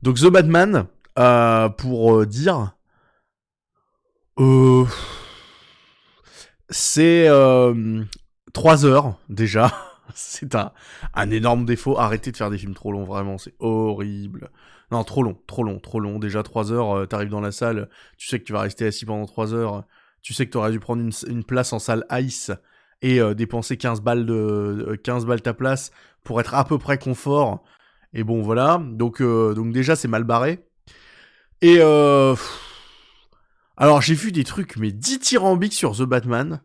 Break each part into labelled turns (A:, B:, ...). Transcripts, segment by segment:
A: Donc The Batman, pour dire, euh, c'est 3 heures déjà. C'est un énorme défaut. Arrêtez de faire des films trop longs, vraiment, c'est horrible. Non, trop long, trop long, trop long. Déjà 3 heures, t'arrives dans la salle, tu sais que tu vas rester assis pendant 3 heures, tu sais que t'aurais dû prendre une place en salle ice et dépenser 15 balles ta place pour être à peu près confort. Et bon, voilà. Donc déjà, c'est mal barré. Et alors, j'ai vu des trucs, mais dithyrambiques sur The Batman,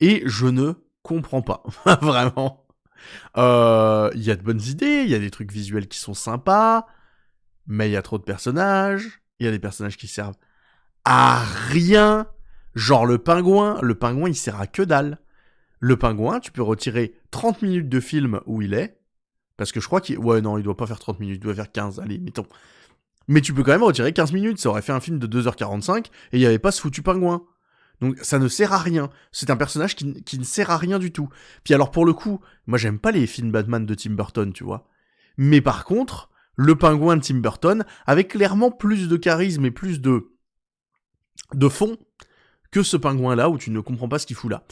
A: et je ne comprends pas. Vraiment. Il y a de bonnes idées, il y a des trucs visuels qui sont sympas, mais il y a trop de personnages, il y a des personnages qui servent à rien. Genre le pingouin il sert à que dalle. Le pingouin, tu peux retirer 30 minutes de film où il est, parce que je crois qu'il... Ouais, non, il doit pas faire 30 minutes, il doit faire 15, allez, mettons. Mais tu peux quand même retirer 15 minutes, ça aurait fait un film de 2h45, et il y avait pas ce foutu pingouin. Donc ça ne sert à rien. C'est un personnage qui ne sert à rien du tout. Puis alors pour le coup, moi j'aime pas les films Batman de Tim Burton, tu vois. Mais par contre, le pingouin de Tim Burton avait clairement plus de charisme et plus de fond que ce pingouin-là où tu ne comprends pas ce qu'il fout là.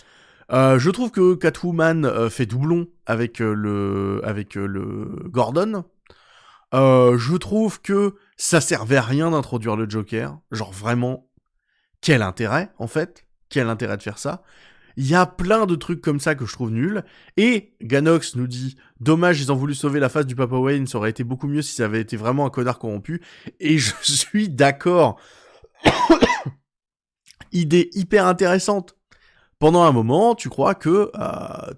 A: Je trouve que Catwoman fait doublon avec le Gordon. Je trouve que ça servait à rien d'introduire le Joker. Genre vraiment, quel intérêt, en fait? Quel intérêt de faire ça? Il y a plein de trucs comme ça que je trouve nuls. Et Ganox nous dit, dommage, ils ont voulu sauver la face du Papa Wayne, ça aurait été beaucoup mieux si ça avait été vraiment un connard corrompu. Et je suis d'accord. Idée hyper intéressante. Pendant un moment, tu crois que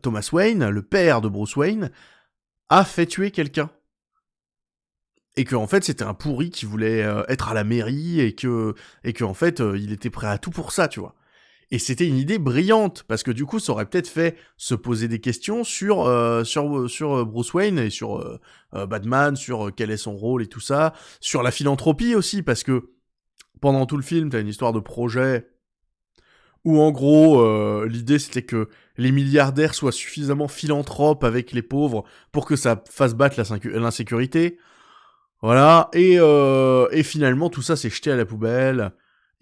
A: Thomas Wayne, le père de Bruce Wayne, a fait tuer quelqu'un. Et que en fait c'était un pourri qui voulait être à la mairie et que en fait il était prêt à tout pour ça, tu vois. Et c'était une idée brillante parce que du coup ça aurait peut-être fait se poser des questions sur Bruce Wayne et sur Batman, sur quel est son rôle et tout ça, sur la philanthropie aussi parce que pendant tout le film t'as une histoire de projet où en gros l'idée c'était que les milliardaires soient suffisamment philanthropes avec les pauvres pour que ça fasse battre l'insécurité. Voilà, et finalement tout ça c'est jeté à la poubelle,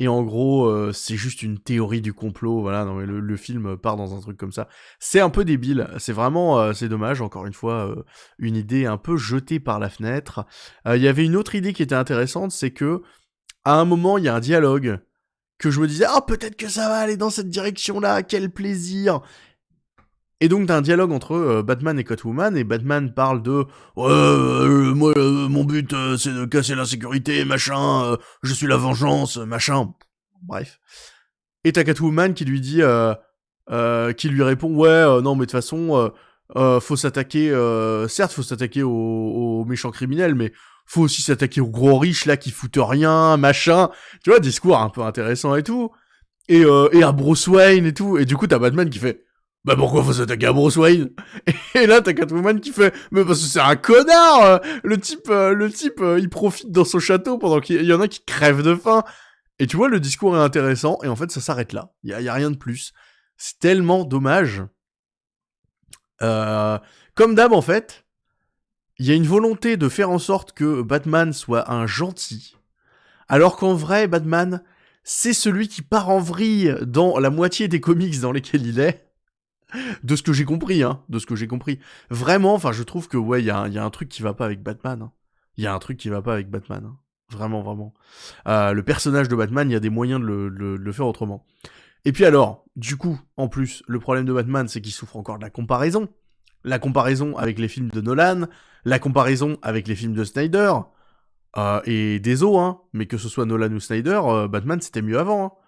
A: et en gros c'est juste une théorie du complot, voilà, non mais le film part dans un truc comme ça. C'est un peu débile, c'est vraiment, c'est dommage, encore une fois, une idée un peu jetée par la fenêtre. Il y avait une autre idée qui était intéressante, c'est que, à un moment il y a un dialogue, que je me disais, ah peut-être que ça va aller dans cette direction-là, quel plaisir. Et donc t'as un dialogue entre Batman et Catwoman, et Batman parle de ouais, moi mon but c'est de casser l'insécurité, machin, je suis la vengeance, machin. Bref. Et t'as Catwoman qui lui dit, qui lui répond ouais non mais de toute façon faut s'attaquer, certes faut s'attaquer aux méchants criminels, mais faut aussi s'attaquer aux gros riches là qui foutent rien, machin. Tu vois, discours un peu intéressant et tout. Et à Bruce Wayne et tout. Et du coup t'as Batman qui fait bah pourquoi faut s'attaquer à Bruce Wayne? Et là t'as Catwoman qui fait mais parce que c'est un connard, le type il profite dans son château pendant qu'il y en a qui crèvent de faim. Et tu vois le discours est intéressant et en fait ça s'arrête là. Y a rien de plus. C'est tellement dommage. Euh, Comme d'hab en fait, il y a une volonté de faire en sorte que Batman soit un gentil, alors qu'en vrai Batman c'est celui qui part en vrille dans la moitié des comics dans lesquels il est. De ce que j'ai compris, hein, de ce que j'ai compris. Vraiment, enfin, je trouve que, ouais, il y a un truc qui va pas avec Batman. Hein. Il y a un truc qui va pas avec Batman. Hein. Vraiment, vraiment. Le personnage de Batman, il y a des moyens de le faire autrement. Et puis alors, du coup, en plus, le problème de Batman, c'est qu'il souffre encore de la comparaison. La comparaison avec les films de Nolan, la comparaison avec les films de Snyder, et des autres, hein, mais que ce soit Nolan ou Snyder, Batman, c'était mieux avant.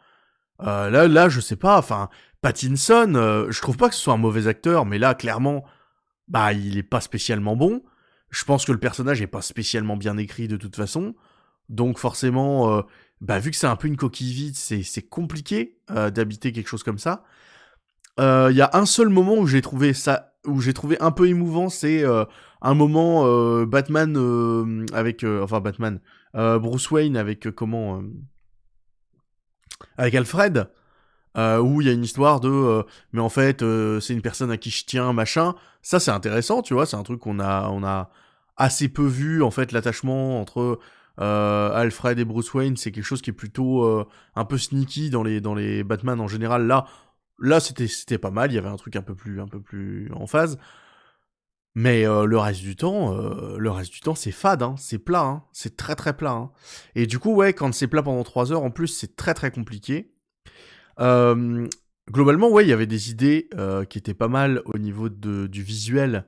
A: Hein. Là, je sais pas, enfin, Pattinson, je trouve pas que ce soit un mauvais acteur, mais là, clairement, bah, il est pas spécialement bon. Je pense que le personnage est pas spécialement bien écrit de toute façon. Donc, forcément, bah, vu que c'est un peu une coquille vide, c'est compliqué d'habiter quelque chose comme ça. Il y a un seul moment où j'ai trouvé ça, où j'ai trouvé un peu émouvant, c'est un moment Batman avec, enfin, Batman, Bruce Wayne avec, comment, avec Alfred, où il y a une histoire de mais en fait c'est une personne à qui je tiens machin. Ça c'est intéressant, tu vois, c'est un truc qu'on a assez peu vu en fait, l'attachement entre Alfred et Bruce Wayne, c'est quelque chose qui est plutôt un peu sneaky dans les Batman en général. Là c'était pas mal, il y avait un truc un peu plus en phase. Mais le reste du temps, c'est fade, hein, c'est plat, hein, c'est très très plat. Hein. Et du coup, ouais, quand c'est plat pendant 3 heures, en plus, c'est très très compliqué. Globalement, ouais, il y avait des idées qui étaient pas mal au niveau du visuel,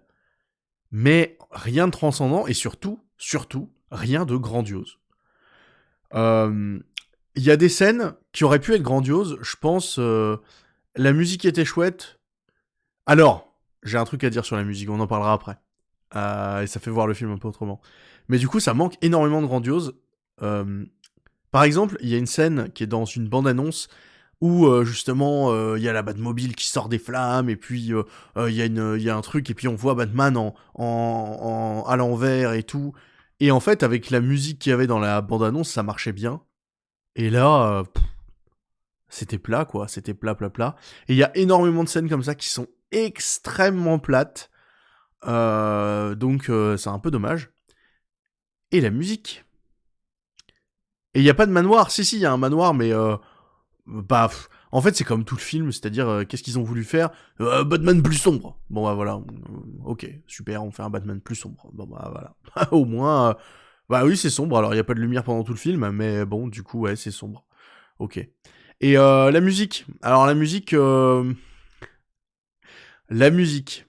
A: mais rien de transcendant, et surtout, rien de grandiose. Il y a des scènes qui auraient pu être grandioses, je pense, la musique était chouette. Alors, j'ai un truc à dire sur la musique, on en parlera après. Et ça fait voir le film un peu autrement. Mais du coup, ça manque énormément de grandiose. Par exemple, il y a une scène qui est dans une bande-annonce où justement il y a la Batmobile qui sort des flammes, et puis il y a un truc, et puis on voit Batman à l'envers et tout. Et en fait, avec la musique qu'il y avait dans la bande-annonce, ça marchait bien. Et là, c'était plat, quoi. C'était plat. Et il y a énormément de scènes comme ça qui sont extrêmement plates. Donc c'est un peu dommage. Et la musique. Et il n'y a pas de manoir. Si, il y a un manoir, mais en fait, c'est comme tout le film, c'est-à-dire, qu'est-ce qu'ils ont voulu faire Batman plus sombre. Bon, bah voilà. Ok, super, on fait un Batman plus sombre. Bon, bah voilà. Au moins, bah oui, c'est sombre. Alors, il n'y a pas de lumière pendant tout le film, mais bon, du coup, ouais, c'est sombre. Ok. Et la musique. Alors, la musique... La musique.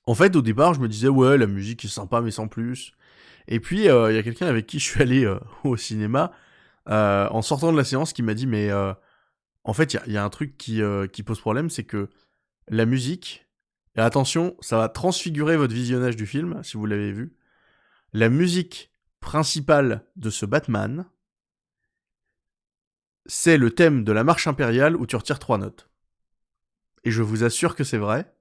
A: En fait, au départ, je me disais, ouais, la musique est sympa, mais sans plus. Et puis, il y a quelqu'un avec qui je suis allé au cinéma, en sortant de la séance, qui m'a dit, mais en fait, il y a un truc qui pose problème, c'est que la musique, et attention, ça va transfigurer votre visionnage du film, si vous l'avez vu, la musique principale de ce Batman, c'est le thème de la marche impériale où tu retires 3 notes. Et je vous assure que c'est vrai.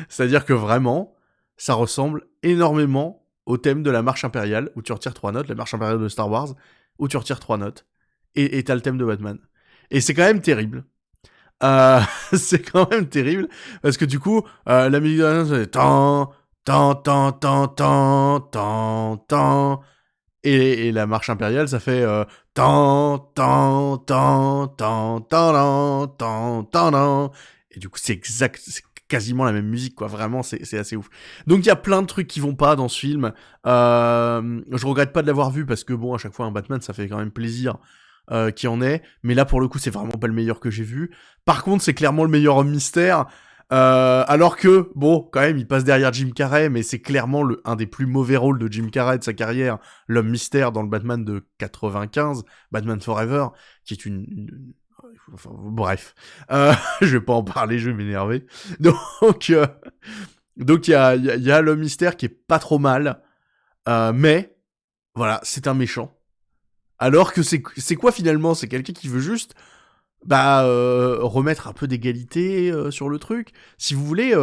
A: C'est-à-dire que vraiment, ça ressemble énormément au thème de la marche impériale où tu retires 3 notes, la marche impériale de Star Wars, où tu retires 3 notes, et t'as le thème de Batman. Et c'est quand même terrible. C'est quand même terrible, parce que du coup, la musique de Batman, c'est tan, tan, tan, tan, tan, tan, tan, et la marche impériale, ça fait tan, tan, tan, tan, tan, tan, tan, tan. Et du coup, c'est quasiment la même musique, quoi. Vraiment, c'est assez ouf. Donc, il y a plein de trucs qui vont pas dans ce film. Je regrette pas de l'avoir vu, parce que bon, à chaque fois, un Batman, ça fait quand même plaisir qu'il y en ait. Mais là, pour le coup, c'est vraiment pas le meilleur que j'ai vu. Par contre, c'est clairement le meilleur homme mystère. Alors que, bon, quand même, il passe derrière Jim Carrey, mais c'est clairement un des plus mauvais rôles de Jim Carrey de sa carrière, l'homme mystère dans le Batman de 95, Batman Forever, qui est enfin, bref. Je vais pas en parler, je vais m'énerver. Donc, il y a l'homme mystère qui est pas trop mal, mais, voilà, c'est un méchant. Alors que c'est quoi finalement? C'est quelqu'un qui veut juste remettre un peu d'égalité sur le truc. Si vous voulez,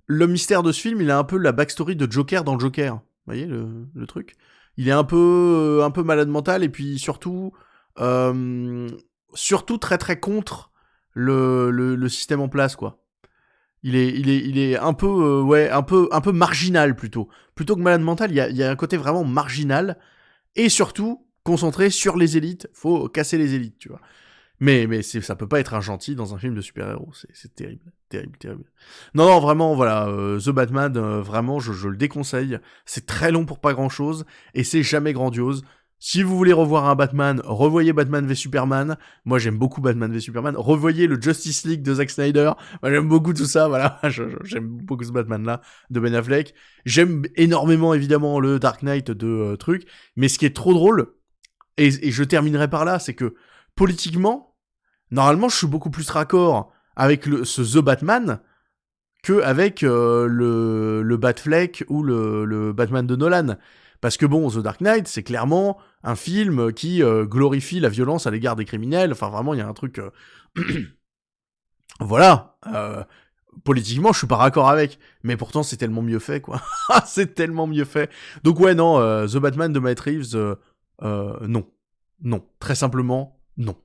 A: le mystère de ce film, il a un peu la backstory de Joker dans Joker. Vous voyez le truc? Il est un peu malade mental, et puis surtout très très contre le système en place, quoi. Il est un peu un peu marginal plutôt que malade mental. Il y a un côté vraiment marginal, et surtout concentré sur les élites. Faut casser les élites, tu vois. Mais ça peut pas être un gentil dans un film de super-héros. C'est terrible. Non, vraiment, voilà. The Batman, vraiment, je le déconseille. C'est très long pour pas grand-chose, et c'est jamais grandiose. Si vous voulez revoir un Batman, revoyez Batman v Superman. Moi, j'aime beaucoup Batman v Superman. Revoyez le Justice League de Zack Snyder. Moi, j'aime beaucoup tout ça, voilà. J'aime beaucoup ce Batman-là, de Ben Affleck. J'aime énormément, évidemment, le Dark Knight de truc. Mais ce qui est trop drôle, et je terminerai par là, c'est que, politiquement, normalement, je suis beaucoup plus raccord avec ce The Batman que avec le Batfleck ou le Batman de Nolan. Parce que bon, The Dark Knight, c'est clairement un film qui glorifie la violence à l'égard des criminels. Enfin, vraiment, il y a un truc... voilà. Politiquement, je suis pas raccord avec. Mais pourtant, c'est tellement mieux fait, quoi. C'est tellement mieux fait. Donc ouais, non, The Batman de Matt Reeves, non. Non. Très simplement, non.